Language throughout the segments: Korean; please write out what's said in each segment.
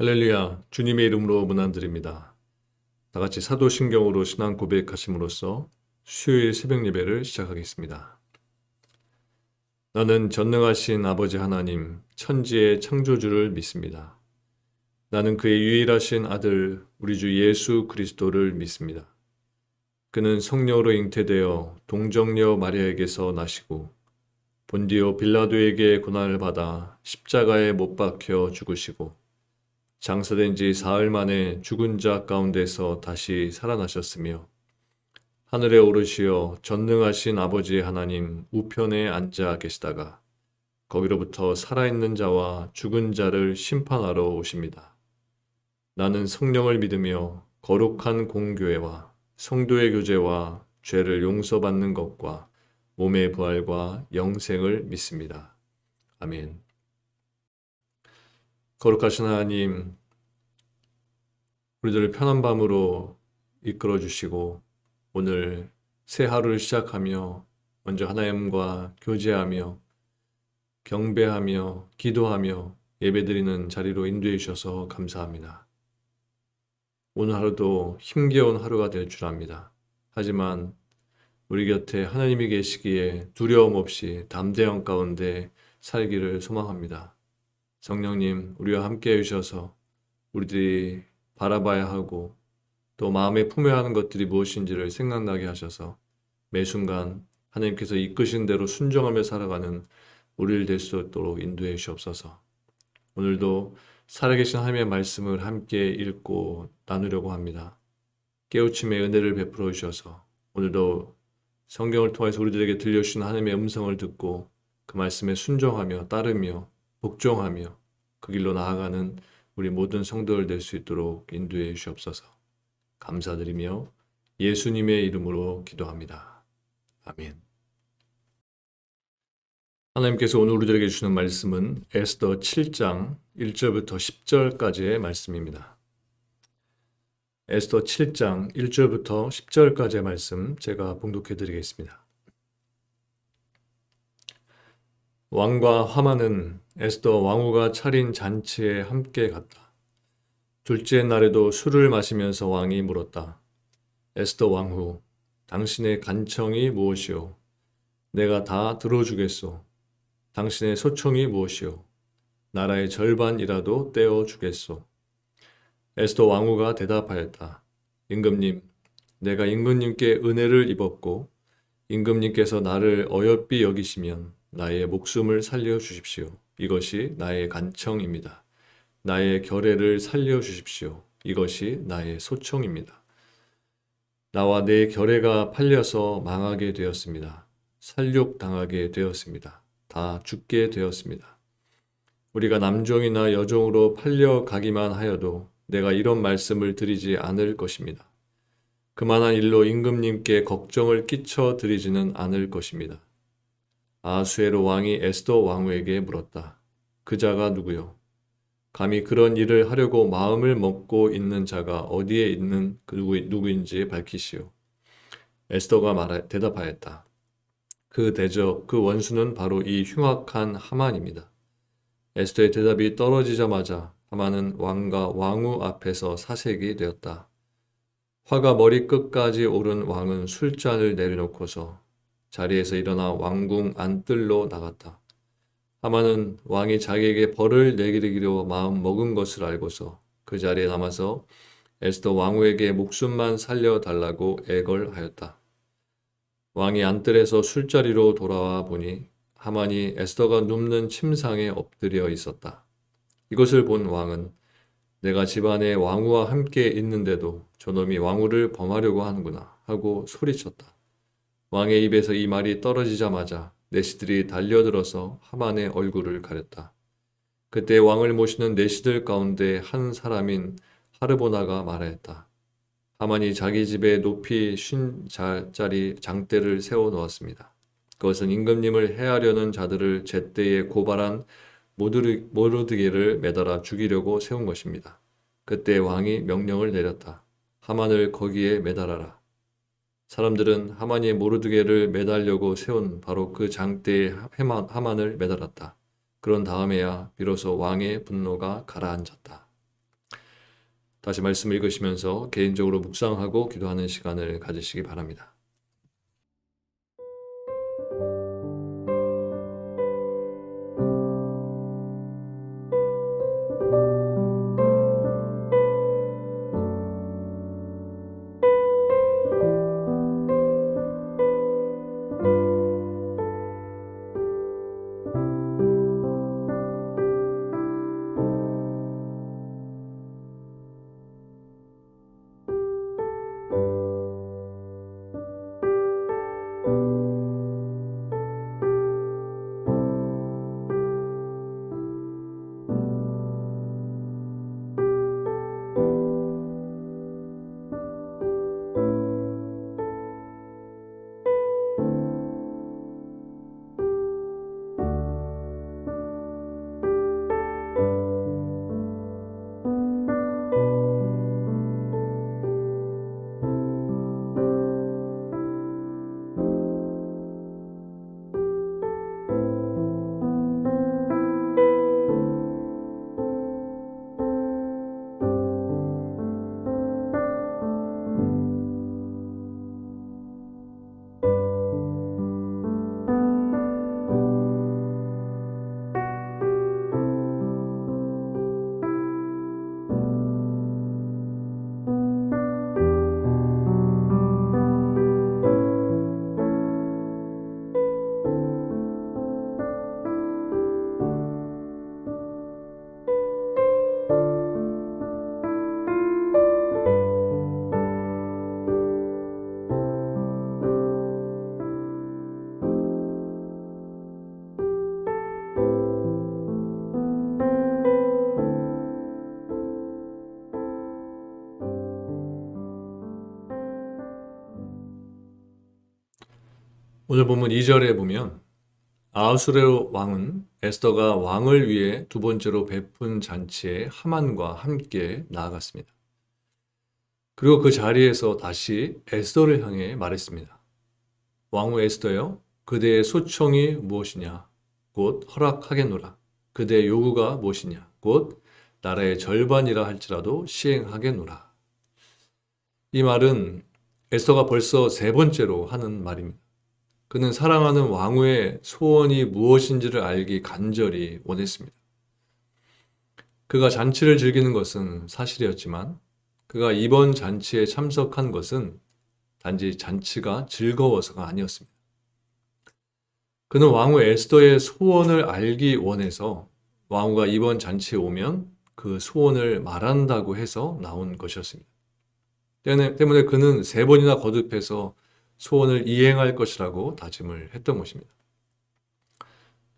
할렐루야, 주님의 이름으로 문안드립니다. 다 같이 사도신경으로 신앙 고백하심으로써 수요일 새벽 예배를 시작하겠습니다. 나는 전능하신 아버지 하나님, 천지의 창조주를 믿습니다. 나는 그의 유일하신 아들, 우리 주 예수 그리스도를 믿습니다. 그는 성령으로 잉태되어 동정녀 마리아에게서 나시고 본디오 빌라도에게 고난을 받아 십자가에 못 박혀 죽으시고 장사된 지 사흘 만에 죽은 자 가운데서 다시 살아나셨으며 하늘에 오르시어 전능하신 아버지 하나님 우편에 앉아 계시다가 거기로부터 살아있는 자와 죽은 자를 심판하러 오십니다. 나는 성령을 믿으며 거룩한 공교회와 성도의 교제와 죄를 용서받는 것과 몸의 부활과 영생을 믿습니다. 아멘. 거룩하신 하나님, 우리들을 편한 밤으로 이끌어 주시고 오늘 새 하루를 시작하며 먼저 하나님과 교제하며 경배하며 기도하며 예배드리는 자리로 인도해 주셔서 감사합니다. 오늘 하루도 힘겨운 하루가 될 줄 압니다. 하지만 우리 곁에 하나님이 계시기에 두려움 없이 담대함 가운데 살기를 소망합니다. 성령님, 우리와 함께 해주셔서 우리들이 바라봐야 하고 또 마음에 품어야 하는 것들이 무엇인지를 생각나게 하셔서 매 순간 하나님께서 이끄신 대로 순종하며 살아가는 우리를 될 수 있도록 인도해 주옵소서. 오늘도 살아계신 하나님의 말씀을 함께 읽고 나누려고 합니다. 깨우침의 은혜를 베풀어 주셔서 오늘도 성경을 통해서 우리들에게 들려주신 하나님의 음성을 듣고 그 말씀에 순종하며 따르며 복종하며 그 길로 나아가는 우리 모든 성도들 될 수 있도록 인도해 주옵소서. 감사드리며 예수님의 이름으로 기도합니다. 아멘. 하나님께서 오늘 우리들에게 주시는 말씀은 에스더 7장 1절부터 10절까지의 말씀입니다. 에스더 7장 1절부터 10절까지의 말씀 제가 봉독해 드리겠습니다. 왕과 하만은 에스더 왕후가 차린 잔치에 함께 갔다. 둘째 날에도 술을 마시면서 왕이 물었다. 에스더 왕후, 당신의 간청이 무엇이오? 내가 다 들어주겠소. 당신의 소청이 무엇이오? 나라의 절반이라도 떼어주겠소. 에스더 왕후가 대답하였다. 임금님, 내가 임금님께 은혜를 입었고 임금님께서 나를 어여삐 여기시면 나의 목숨을 살려주십시오. 이것이 나의 간청입니다. 나의 결례를 살려주십시오. 이것이 나의 소청입니다. 나와 내 결례가 팔려서 망하게 되었습니다. 살육당하게 되었습니다. 다 죽게 되었습니다. 우리가 남종이나 여종으로 팔려가기만 하여도 내가 이런 말씀을 드리지 않을 것입니다. 그만한 일로 임금님께 걱정을 끼쳐 드리지는 않을 것입니다. 아수에로 왕이 에스더 왕후에게 물었다. 그 자가 누구요? 감히 그런 일을 하려고 마음을 먹고 있는 자가 어디에 있는 그 누구인지 밝히시오. 에스더가 대답하였다. 그 대적, 그 원수는 바로 이 흉악한 하만입니다. 에스더의 대답이 떨어지자마자 하만은 왕과 왕후 앞에서 사색이 되었다. 화가 머리끝까지 오른 왕은 술잔을 내려놓고서 자리에서 일어나 왕궁 안뜰로 나갔다. 하만은 왕이 자기에게 벌을 내리기로 마음 먹은 것을 알고서 그 자리에 남아서 에스더 왕후에게 목숨만 살려달라고 애걸하였다. 왕이 안뜰에서 술자리로 돌아와 보니 하만이 에스더가 눕는 침상에 엎드려 있었다. 이것을 본 왕은 내가 집안에 왕후와 함께 있는데도 저놈이 왕후를 범하려고 하는구나 하고 소리쳤다. 왕의 입에서 이 말이 떨어지자마자 내시들이 달려들어서 하만의 얼굴을 가렸다. 그때 왕을 모시는 내시들 가운데 한 사람인 하르보나가 말하였다. 하만이 자기 집에 높이 50자짜리 장대를 세워 놓았습니다. 그것은 임금님을 해하려는 자들을 제때에 고발한 모르드게를 매달아 죽이려고 세운 것입니다. 그때 왕이 명령을 내렸다. 하만을 거기에 매달아라. 사람들은 하만이 모르드게를 매달려고 세운 바로 그 장대에 하만을 매달았다. 그런 다음에야 비로소 왕의 분노가 가라앉았다. 다시 말씀 읽으시면서 개인적으로 묵상하고 기도하는 시간을 가지시기 바랍니다. 오늘 본문 2절에 보면 아하수에로 왕은 에스더가 왕을 위해 두 번째로 베푼 잔치에 하만과 함께 나아갔습니다. 그리고 그 자리에서 다시 에스더를 향해 말했습니다. 왕후 에스더여, 그대의 소청이 무엇이냐? 곧 허락하겠노라. 그대의 요구가 무엇이냐? 곧 나라의 절반이라 할지라도 시행하겠노라. 이 말은 에스더가 벌써 세 번째로 하는 말입니다. 그는 사랑하는 왕후의 소원이 무엇인지를 알기 간절히 원했습니다. 그가 잔치를 즐기는 것은 사실이었지만 그가 이번 잔치에 참석한 것은 단지 잔치가 즐거워서가 아니었습니다. 그는 왕후 에스더의 소원을 알기 원해서 왕후가 이번 잔치에 오면 그 소원을 말한다고 해서 나온 것이었습니다. 때문에 그는 세 번이나 거듭해서 소원을 이행할 것이라고 다짐을 했던 것입니다.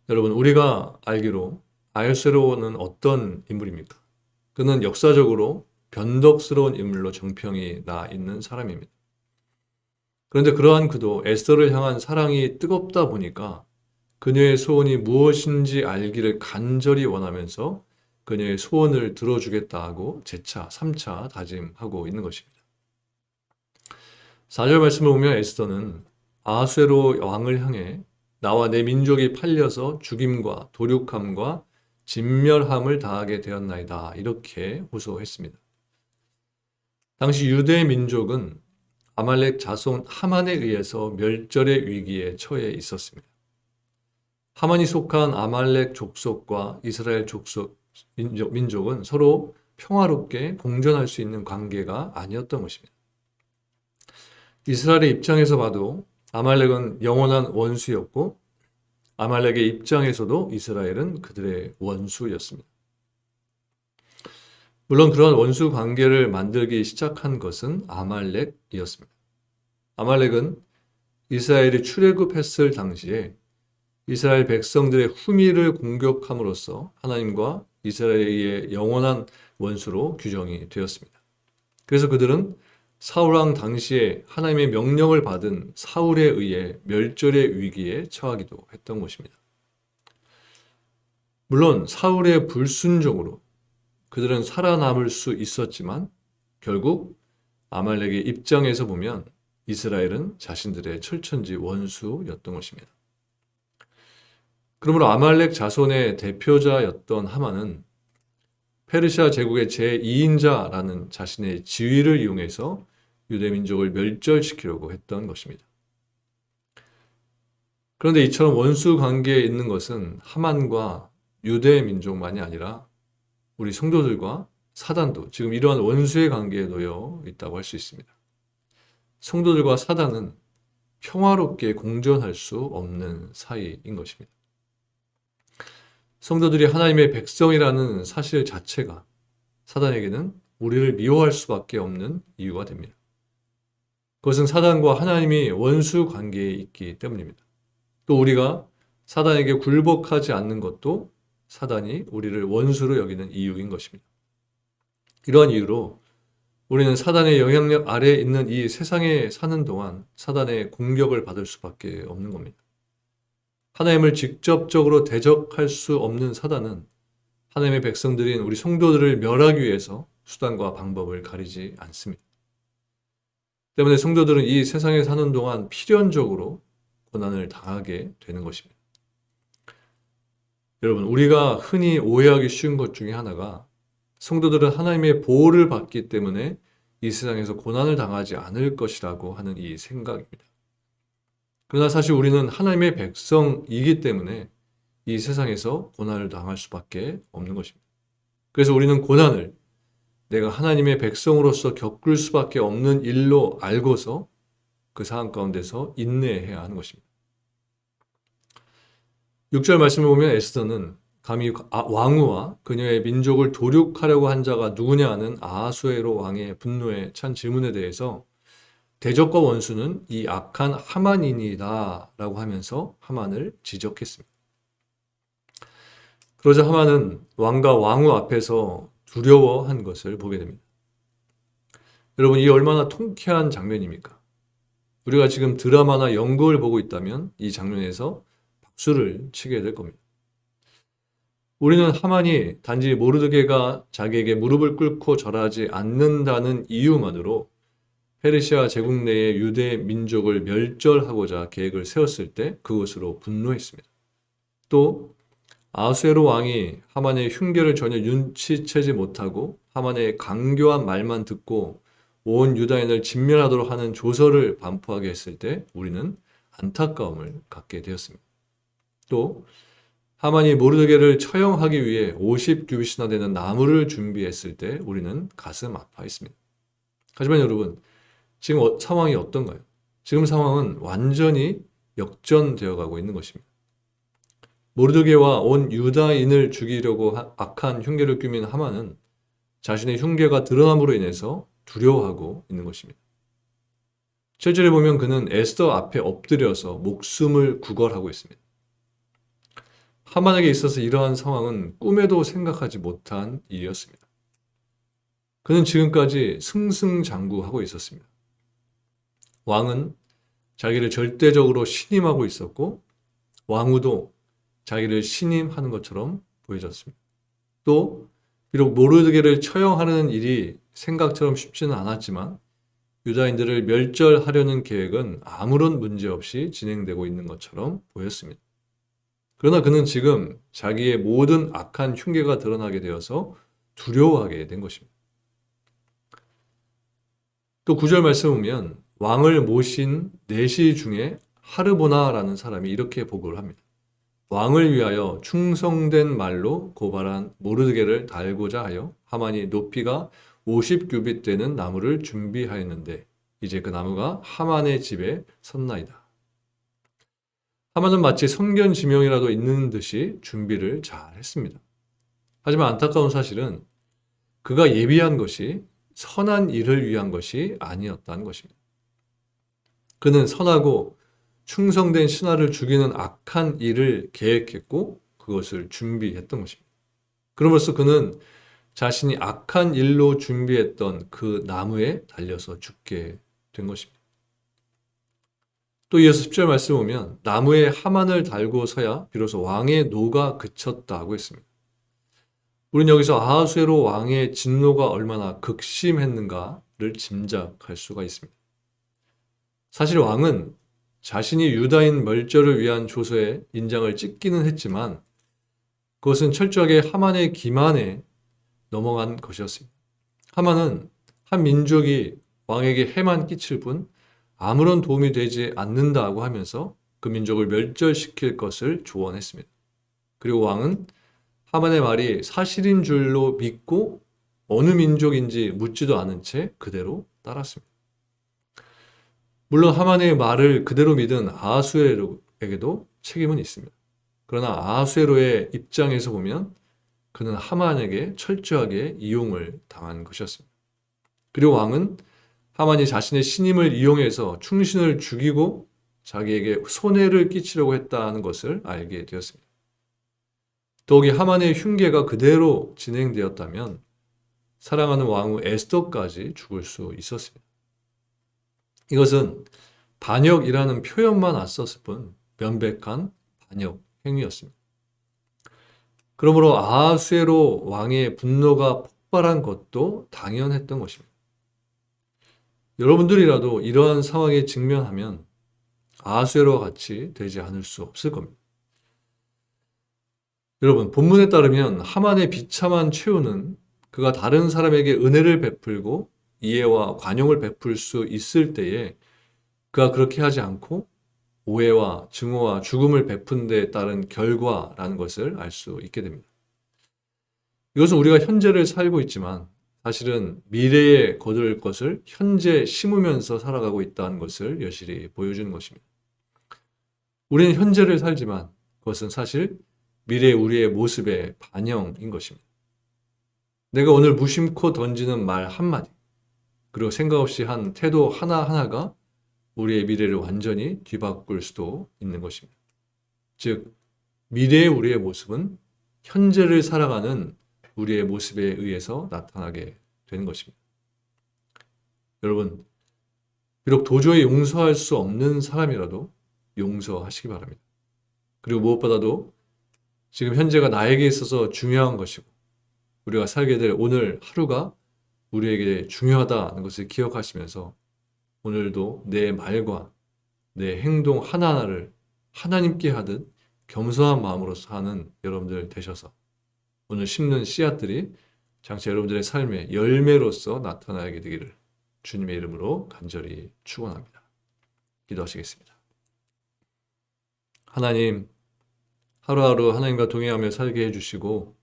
여러분, 우리가 알기로 아하수에로는 어떤 인물입니까? 그는 역사적으로 변덕스러운 인물로 정평이 나 있는 사람입니다. 그런데 그러한 그도 에스더를 향한 사랑이 뜨겁다 보니까 그녀의 소원이 무엇인지 알기를 간절히 원하면서 그녀의 소원을 들어주겠다고 재차 3차 다짐하고 있는 것입니다. 4절 말씀을 보면 에스더는 아하수에로 왕을 향해 나와 내 민족이 팔려서 죽임과 도륙함과 진멸함을 당하게 되었나이다. 이렇게 호소했습니다. 당시 유대 민족은 아말렉 자손 하만에 의해서 멸절의 위기에 처해 있었습니다. 하만이 속한 아말렉 족속과 이스라엘 족속 민족은 서로 평화롭게 공존할 수 있는 관계가 아니었던 것입니다. 이스라엘의 입장에서 봐도 아말렉은 영원한 원수였고 아말렉의 입장에서도 이스라엘은 그들의 원수였습니다. 물론 그런 원수 관계를 만들기 시작한 것은 아말렉이었습니다. 아말렉은 이스라엘이 출애굽했을 당시에 이스라엘 백성들의 후미를 공격함으로써 하나님과 이스라엘의 영원한 원수로 규정이 되었습니다. 그래서 그들은 사울왕 당시에 하나님의 명령을 받은 사울에 의해 멸절의 위기에 처하기도 했던 것입니다. 물론 사울의 불순종으로 그들은 살아남을 수 있었지만 결국 아말렉의 입장에서 보면 이스라엘은 자신들의 철천지 원수였던 것입니다. 그러므로 아말렉 자손의 대표자였던 하만은 페르시아 제국의 제2인자라는 자신의 지위를 이용해서 유대 민족을 멸절시키려고 했던 것입니다. 그런데 이처럼 원수 관계에 있는 것은 하만과 유대 민족만이 아니라 우리 성도들과 사단도 지금 이러한 원수의 관계에 놓여 있다고 할 수 있습니다. 성도들과 사단은 평화롭게 공존할 수 없는 사이인 것입니다. 성도들이 하나님의 백성이라는 사실 자체가 사단에게는 우리를 미워할 수밖에 없는 이유가 됩니다. 그것은 사단과 하나님이 원수 관계에 있기 때문입니다. 또 우리가 사단에게 굴복하지 않는 것도 사단이 우리를 원수로 여기는 이유인 것입니다. 이러한 이유로 우리는 사단의 영향력 아래에 있는 이 세상에 사는 동안 사단의 공격을 받을 수밖에 없는 겁니다. 하나님을 직접적으로 대적할 수 없는 사단은 하나님의 백성들인 우리 성도들을 멸하기 위해서 수단과 방법을 가리지 않습니다. 때문에 성도들은 이 세상에 사는 동안 필연적으로 고난을 당하게 되는 것입니다. 여러분, 우리가 흔히 오해하기 쉬운 것 중에 하나가 성도들은 하나님의 보호를 받기 때문에 이 세상에서 고난을 당하지 않을 것이라고 하는 이 생각입니다. 그러나 사실 우리는 하나님의 백성이기 때문에 이 세상에서 고난을 당할 수밖에 없는 것입니다. 그래서 우리는 고난을 내가 하나님의 백성으로서 겪을 수밖에 없는 일로 알고서 그 상황 가운데서 인내해야 하는 것입니다. 6절 말씀을 보면 에스더는 감히 왕후와 그녀의 민족을 도륙하려고 한 자가 누구냐 하는 아하수에로 왕의 분노에 찬 질문에 대해서 대적과 원수는 이 악한 하만이니이다 라고 하면서 하만을 지적했습니다. 그러자 하만은 왕과 왕후 앞에서 두려워한 것을 보게 됩니다. 여러분, 이 얼마나 통쾌한 장면입니까? 우리가 지금 드라마나 연극을 보고 있다면 이 장면에서 박수를 치게 될 겁니다. 우리는 하만이 단지 모르드게가 자기에게 무릎을 꿇고 절하지 않는다는 이유만으로 페르시아 제국 내의 유대 민족을 멸절하고자 계획을 세웠을 때 그것으로 분노했습니다. 또 아하수에로 왕이 하만의 흉계를 전혀 눈치채지 못하고 하만의 강교한 말만 듣고 온 유다인을 진멸하도록 하는 조서를 반포하게 했을 때 우리는 안타까움을 갖게 되었습니다. 또 하만이 모르드게를 처형하기 위해 50규빗이나 되는 나무를 준비했을 때 우리는 가슴 아파했습니다. 하지만 여러분, 지금 상황이 어떤가요? 지금 상황은 완전히 역전되어 가고 있는 것입니다. 모르드게와 온 유다인을 죽이려고 악한 흉계를 꾸민 하만은 자신의 흉계가 드러남으로 인해서 두려워하고 있는 것입니다. 7절에 보면 그는 에스더 앞에 엎드려서 목숨을 구걸하고 있습니다. 하만에게 있어서 이러한 상황은 꿈에도 생각하지 못한 일이었습니다. 그는 지금까지 승승장구하고 있었습니다. 왕은 자기를 절대적으로 신임하고 있었고 왕후도 자기를 신임하는 것처럼 보여졌습니다. 또 비록 모르드게를 처형하는 일이 생각처럼 쉽지는 않았지만 유다인들을 멸절하려는 계획은 아무런 문제 없이 진행되고 있는 것처럼 보였습니다. 그러나 그는 지금 자기의 모든 악한 흉계가 드러나게 되어서 두려워하게 된 것입니다. 또 9절 말씀을 보면 왕을 모신 내시 중에 하르보나라는 사람이 이렇게 보고를 합니다. 왕을 위하여 충성된 말로 고발한 모르드게를 달고자 하여 하만이 높이가 50규빗 되는 나무를 준비하였는데 이제 그 나무가 하만의 집에 섰나이다. 하만은 마치 성견지명이라도 있는 듯이 준비를 잘 했습니다. 하지만 안타까운 사실은 그가 예비한 것이 선한 일을 위한 것이 아니었다는 것입니다. 그는 선하고 충성된 신하를 죽이는 악한 일을 계획했고 그것을 준비했던 것입니다. 그럼으로써 그는 자신이 악한 일로 준비했던 그 나무에 달려서 죽게 된 것입니다. 또 이어서 10절 말씀 보면 나무에 하만을 달고 서야 비로소 왕의 노가 그쳤다고 했습니다. 우리는 여기서 아하수에로 왕의 진노가 얼마나 극심했는가를 짐작할 수가 있습니다. 사실 왕은 자신이 유다인 멸절을 위한 조서에 인장을 찍기는 했지만 그것은 철저하게 하만의 기만에 넘어간 것이었습니다. 하만은 한 민족이 왕에게 해만 끼칠 뿐 아무런 도움이 되지 않는다고 하면서 그 민족을 멸절시킬 것을 조언했습니다. 그리고 왕은 하만의 말이 사실인 줄로 믿고 어느 민족인지 묻지도 않은 채 그대로 따랐습니다. 물론 하만의 말을 그대로 믿은 아하수에로에게도 책임은 있습니다. 그러나 아하수에로의 입장에서 보면 그는 하만에게 철저하게 이용을 당한 것이었습니다. 그리고 왕은 하만이 자신의 신임을 이용해서 충신을 죽이고 자기에게 손해를 끼치려고 했다는 것을 알게 되었습니다. 더욱이 하만의 흉계가 그대로 진행되었다면 사랑하는 왕후 에스더까지 죽을 수 있었습니다. 이것은 반역이라는 표현만 안 썼을 뿐 명백한 반역 행위였습니다. 그러므로 아하수에로 왕의 분노가 폭발한 것도 당연했던 것입니다. 여러분들이라도 이러한 상황에 직면하면 아하수에로와 같이 되지 않을 수 없을 겁니다. 여러분, 본문에 따르면 하만의 비참한 최후는 그가 다른 사람에게 은혜를 베풀고 이해와 관용을 베풀 수 있을 때에 그가 그렇게 하지 않고 오해와 증오와 죽음을 베푼 데 따른 결과라는 것을 알 수 있게 됩니다. 이것은 우리가 현재를 살고 있지만 사실은 미래에 거둘 것을 현재 심으면서 살아가고 있다는 것을 여실히 보여주는 것입니다. 우리는 현재를 살지만 그것은 사실 미래 우리의 모습의 반영인 것입니다. 내가 오늘 무심코 던지는 말 한마디, 그리고 생각 없이 한 태도 하나하나가 우리의 미래를 완전히 뒤바꿀 수도 있는 것입니다. 즉, 미래의 우리의 모습은 현재를 살아가는 우리의 모습에 의해서 나타나게 되는 것입니다. 여러분, 비록 도저히 용서할 수 없는 사람이라도 용서하시기 바랍니다. 그리고 무엇보다도 지금 현재가 나에게 있어서 중요한 것이고 우리가 살게 될 오늘 하루가 우리에게 중요하다는 것을 기억하시면서 오늘도 내 말과 내 행동 하나하나를 하나님께 하듯 겸손한 마음으로 사는 여러분들 되셔서 오늘 심는 씨앗들이 장차 여러분들의 삶의 열매로서 나타나게 되기를 주님의 이름으로 간절히 축원합니다. 기도하시겠습니다. 하나님, 하루하루 하나님과 동행하며 살게 해주시고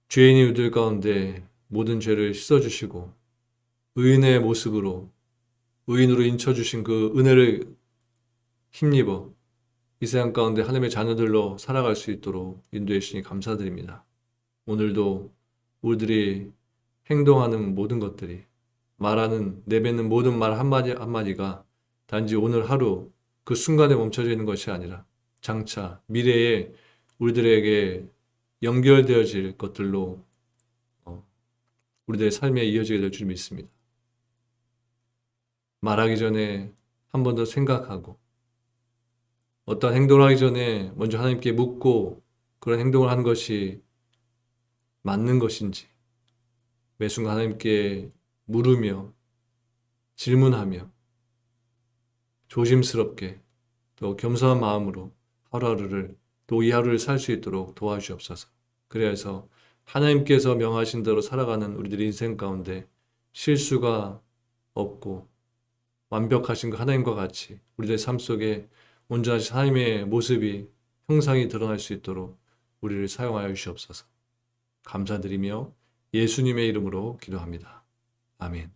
죄인이 우리들 가운데 모든 죄를 씻어주시고 의인의 모습으로 의인으로 인쳐주신 그 은혜를 힘입어 이 세상 가운데 하나님의 자녀들로 살아갈 수 있도록 인도해 주시니 감사드립니다. 오늘도 우리들이 행동하는 모든 것들이 말하는 내뱉는 모든 말 한마디 한마디가 단지 오늘 하루 그 순간에 멈춰져 있는 것이 아니라 장차 미래에 우리들에게 연결되어질 것들로 우리들의 삶에 이어지게 될 줄 믿습니다. 말하기 전에 한 번 더 생각하고 어떤 행동을 하기 전에 먼저 하나님께 묻고 그런 행동을 하는 것이 맞는 것인지 매 순간 하나님께 물으며 질문하며 조심스럽게 또 겸손한 마음으로 하루하루를 또 이 하루를 살 수 있도록 도와주옵소서. 그래서 하나님께서 명하신 대로 살아가는 우리들의 인생 가운데 실수가 없고 완벽하신 그 하나님과 같이 우리들의 삶 속에 온전하신 하나님의 모습이 형상이 드러날 수 있도록 우리를 사용하여 주시옵소서. 감사드리며 예수님의 이름으로 기도합니다. 아멘.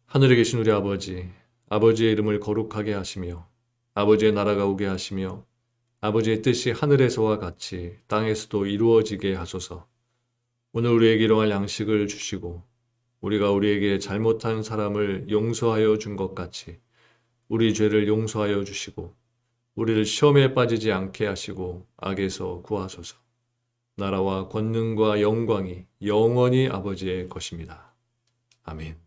하늘에 계신 우리 아버지, 아버지의 이름을 거룩하게 하시며 아버지의 나라가 오게 하시며 아버지의 뜻이 하늘에서와 같이 땅에서도 이루어지게 하소서. 오늘 우리에게 일용할 양식을 주시고 우리가 우리에게 잘못한 사람을 용서하여 준 것 같이 우리 죄를 용서하여 주시고 우리를 시험에 빠지지 않게 하시고 악에서 구하소서. 나라와 권능과 영광이 영원히 아버지의 것입니다. 아멘.